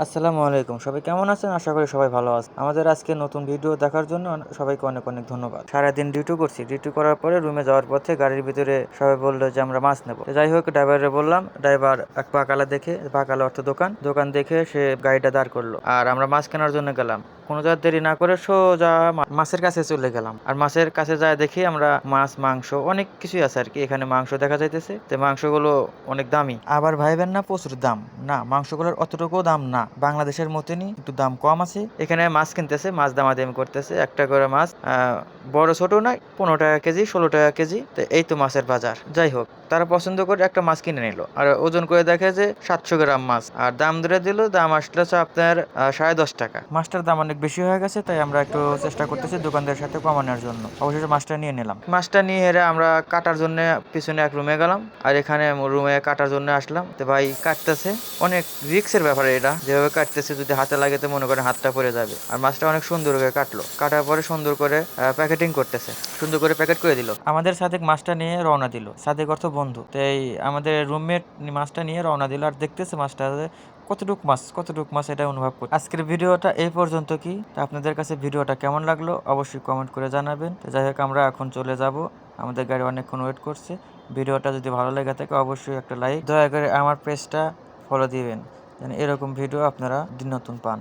আসসালামু আলাইকুম, সবাই কেমন আছেন? আশা করি সবাই ভালো আছেন। আমাদের আজকে নতুন ভিডিও দেখার জন্য সবাইকে অনেক অনেক ধন্যবাদ। সারাদিন ডিউটি করছি, ডিউটি করার পরে রুমে যাওয়ার পথে গাড়ির ভিতরে সবাই বললো যে আমরা মাছ নেবো। তো যাই হোক, ড্রাইভারে বললাম, ড্রাইভার এক পাকালা দেখে, পাকালা অর্থ দোকান, দোকান দেখে সে গাড়িটা দাঁড় করলো আর আমরা মাছ কেনার জন্য গেলাম। কোনো জায়গায় দেরি না করে সোজা মাছের কাছে চলে গেলাম। আর মাছের কাছে যায় দেখি আমরা মাছ, মাংস অনেক কিছুই আছে আর কি। এখানে মাংস দেখা যাইতেছে, তো মাংসগুলো অনেক দামি। আবার ভাইবেন না প্রচুর দাম, না মাংসগুলোর অতটুকু দাম না, বাংলাদেশের মতনই একটু দাম কম আছে। এখানে মাছ কিনতেছে, মাছ দামাদামি করতেছে। একটা করে মাছ বড় ছোট নয়, 15 টাকা কেজি, 16 টাকা কেজি। তো এই তো মাছের বাজার। যাই হোক, তারা পছন্দ করে একটা মাছ কিনে নিল আর ওজন করে দেখে যে 700 গ্রাম মাছ, আর দাম ধরে দিল। দাম আসলে আপনার 10.5 টাকা। মাছটার দাম অনেক বেশি হয়ে গেছে, তাই আমরা একটু চেষ্টা করতেছি দোকানদারের সাথে কমানোর জন্য। অবশেষে মাছটা নিয়ে নিলাম। মাছটা নিয়ে হেরে আমরা কাটার জন্য পিছনে এক রুমে গেলাম, আর এখানে রুমে কাটার জন্য আসলাম। তো ভাই কাটতেছে, অনেক রিক্সের ব্যাপার এটা, যেভাবে কাটতেছে যদি হাতে লাগে তো মনে করেন হাতটা পড়ে যাবে। আর মাছটা অনেক সুন্দর করে কাটলো, কাটার পরে সুন্দর করে প্যাকেটিং করতেছে, সুন্দর করে প্যাকেট করে দিল। আমাদের সাদেক মাছটা নিয়ে রওনা দিল। সাদেক অর্থ বন্ধু। তাই আমাদের রুমমেট মাছটা নিয়ে রওনা দিল আর দেখতেছে মাছটা কতটুক মাছ এটা অনুভব করি। আজকের ভিডিওটা এই পর্যন্ত। কি তা আপনাদের কাছে ভিডিওটা কেমন লাগলো অবশ্যই কমেন্ট করে জানাবেন। তো যাই হোক, আমরা এখন চলে যাব, আমাদের গাড়ি অনেকক্ষণ ওয়েট করছে। ভিডিওটা যদি ভালো লেগে থাকে অবশ্যই একটা লাইক, দয়া করে আমার পেজটা ফলো দিবেন যেন এরকম ভিডিও আপনারা দিন নতুন পান।